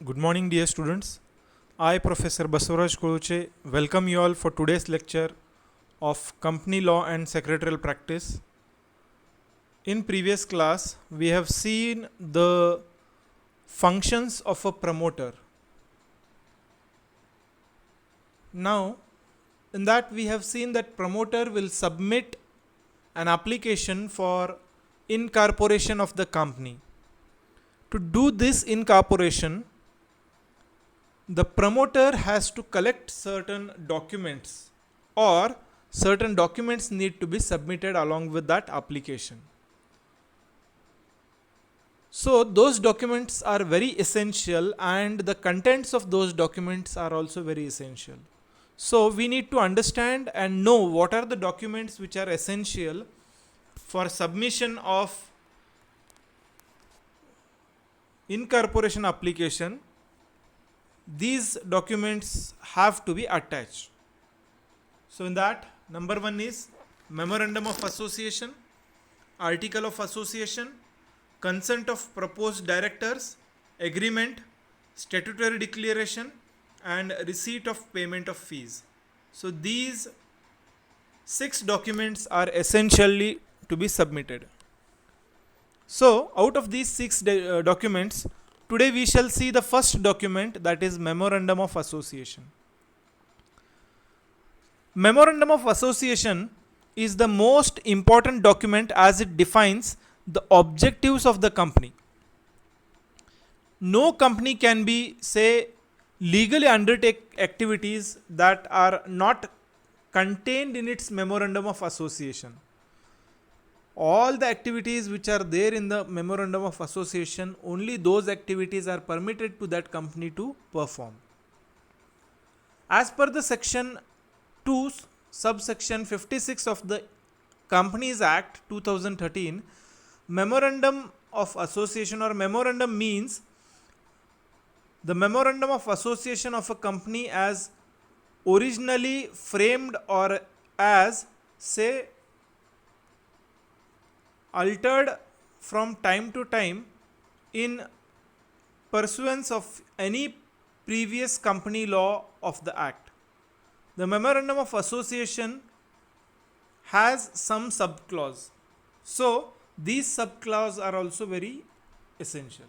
Good morning, dear students. I, Professor Basavaraj Koluche, welcome you all for today's lecture of Company Law and Secretarial Practice. In previous class, we have seen the functions of a promoter. Now, in that we have seen that promoter will submit an application for incorporation of the company. To do this incorporation, the promoter has to collect certain documents, or certain documents need to be submitted along with that application. So those documents are very essential, and the contents of those documents are also very essential. So we need to understand and know what are the documents which are essential for submission of incorporation application. These documents have to be attached. So in that, number one is memorandum of association, article of association, consent of proposed directors, agreement, statutory declaration, and receipt of payment of fees. So these 6 documents are essentially to be submitted. So out of these 6 documents, today we shall see the first document, that is memorandum of association. Memorandum of association is the most important document as it defines the objectives of the company. No company can be, say, legally undertake activities that are not contained in its memorandum of association. All the activities which are there in the memorandum of association, only those activities are permitted to that company to perform. As per the section 2 subsection 56 of the Companies Act 2013, memorandum of association or memorandum means the memorandum of association of a company as originally framed or as, say, altered from time to time in pursuance of any previous company law of the act. The memorandum of association has some subclause. So these subclause are also very essential.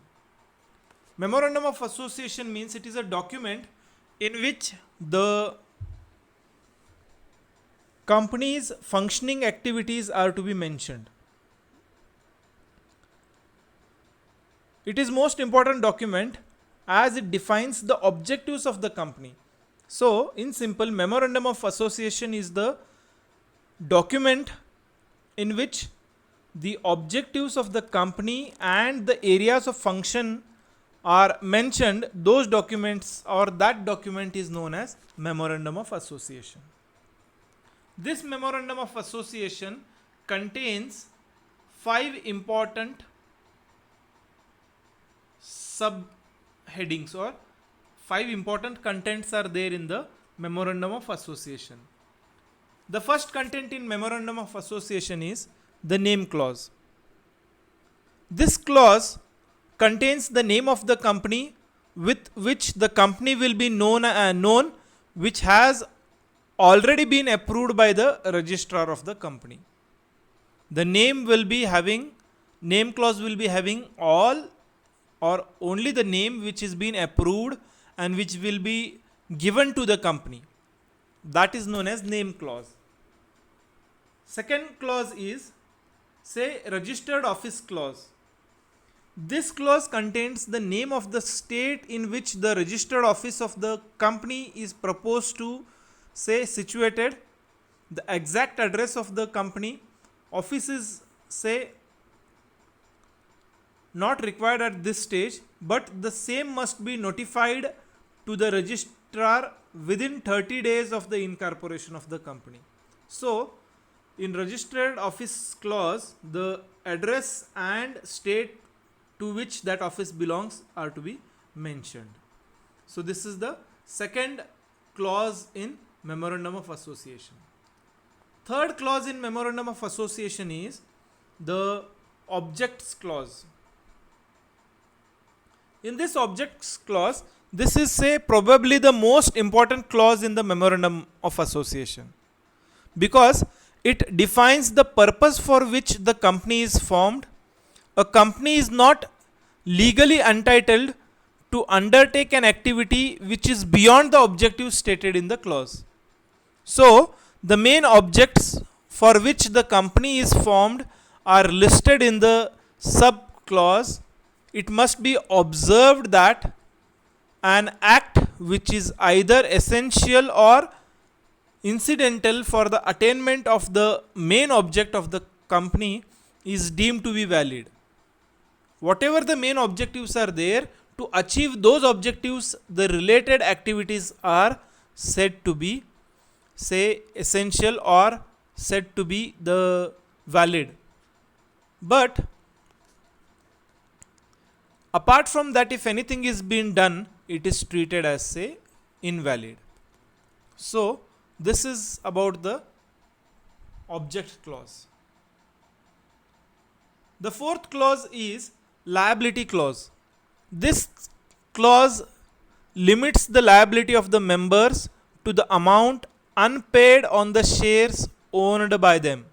Memorandum of association means it is a document in which the company's functioning activities are to be mentioned. It is most important document as it defines the objectives of the company. So in simple, memorandum of association is the document in which the objectives of the company and the areas of function are mentioned. Those documents or that document is known as memorandum of association. This memorandum of association contains 5 important subheadings, or 5 important contents are there in the memorandum of association. The first content in memorandum of association is the name clause. This clause contains the name of the company with which the company will be known, which has already been approved by the registrar of the company. The name clause will be having all or only the name which is being approved and which will be given to the company. That is known as name clause. Second clause is, say, registered office clause. This clause contains the name of the state in which the registered office of the company is proposed to, say, situated, the exact address of the company. Office is, say, not required at this stage, but the same must be notified to the registrar within 30 days of the incorporation of the company. So in registered office clause, the address and state to which that office belongs are to be mentioned. So this is the second clause in memorandum of association. Third clause in memorandum of association is the objects clause. In this objects clause, this is say probably the most important clause in the memorandum of association, because it defines the purpose for which the company is formed. A company is not legally entitled to undertake an activity which is beyond the objectives stated in the clause. So, the main objects for which the company is formed are listed in the sub clause. It must be observed that an act which is either essential or incidental for the attainment of the main object of the company is deemed to be valid. Whatever the main objectives are there, to achieve those objectives, the related activities are said to be, say, essential or said to be the valid. But apart from that, if anything is being done, it is treated as, say, invalid. So this is about the object clause. The fourth clause is liability clause. This clause limits the liability of the members to the amount unpaid on the shares owned by them.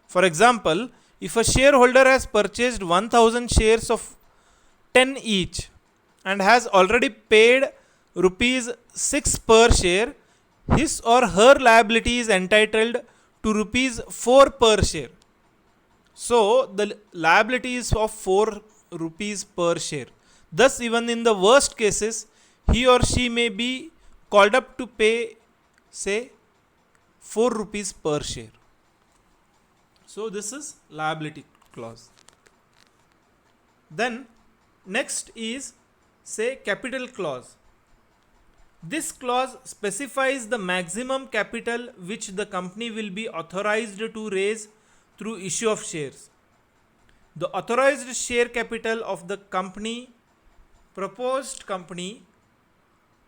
For example, if a shareholder has purchased 1000 shares of 10 each and has already paid rupees 6 per share, his or her liability is entitled to rupees 4 per share. So the liability is of 4 rupees per share. Thus, even in the worst cases, he or she may be called up to pay, say, 4 rupees per share. So this is liability clause. Then next is, say, capital clause. This clause specifies the maximum capital which the company will be authorized to raise through issue of shares. The authorized share capital of the company, proposed company,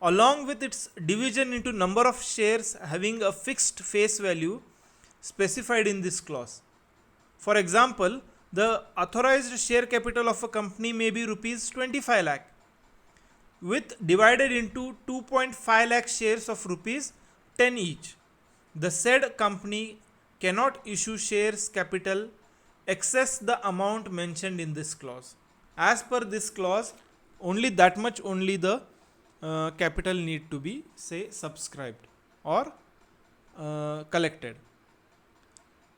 along with its division into number of shares having a fixed face value specified in this clause. For example, the authorized share capital of a company may be rupees 25 lakh, with divided into 2.5 lakh shares of rupees 10 each. The said company cannot issue shares capital excess the amount mentioned in this clause. As per this clause, only that much only the capital need to be, say, subscribed or collected.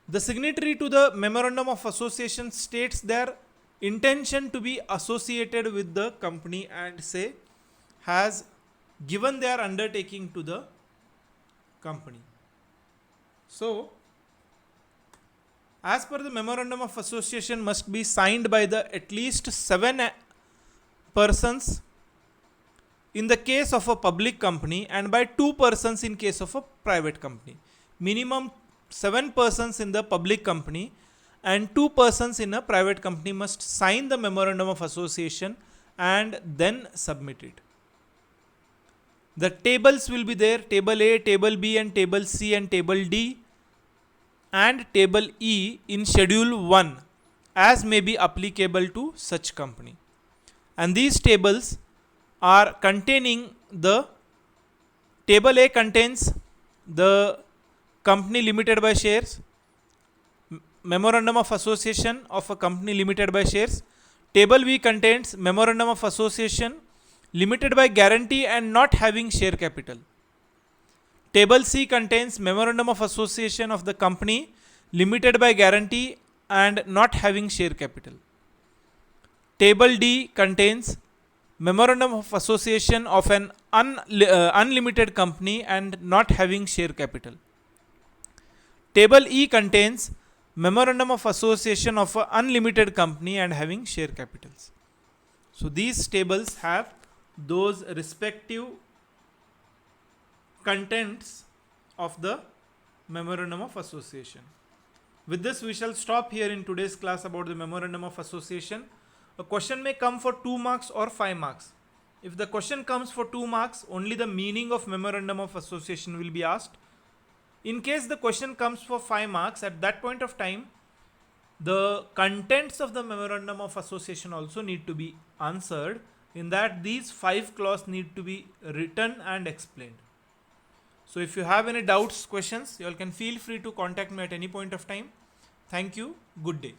The signatory to the memorandum of association states their intention to be associated with the company and, say, has given their undertaking to the company. So as per the memorandum of association must be signed by the at least 7 persons in the case of a public company and by 2 persons in case of a private company. Minimum 7 persons in the public company and 2 persons in a private company must sign the memorandum of association and then submit it. The tables will be there: table A, table B and table C and table D and table E in schedule 1 as may be applicable to such company. And these tables are containing the table A contains the company limited by shares, memorandum of association of a company limited by shares. Table B contains memorandum of association limited by guarantee and not having share capital. Table C contains memorandum of association of the company limited by guarantee and not having share capital. Table D contains memorandum of association of an unlimited company and not having share capital. Table E contains memorandum of association of an unlimited company and having share capitals. So these tables have those respective contents of the memorandum of association. With this, we shall stop here in today's class about the memorandum of association. A question may come for 2 marks or 5 marks. If the question comes for 2 marks, only the meaning of memorandum of association will be asked. In case the question comes for 5 marks, at that point of time, the contents of the memorandum of association also need to be answered, in that these 5 clauses need to be written and explained. So if you have any doubts, questions, you all can feel free to contact me at any point of time. Thank you. Good day.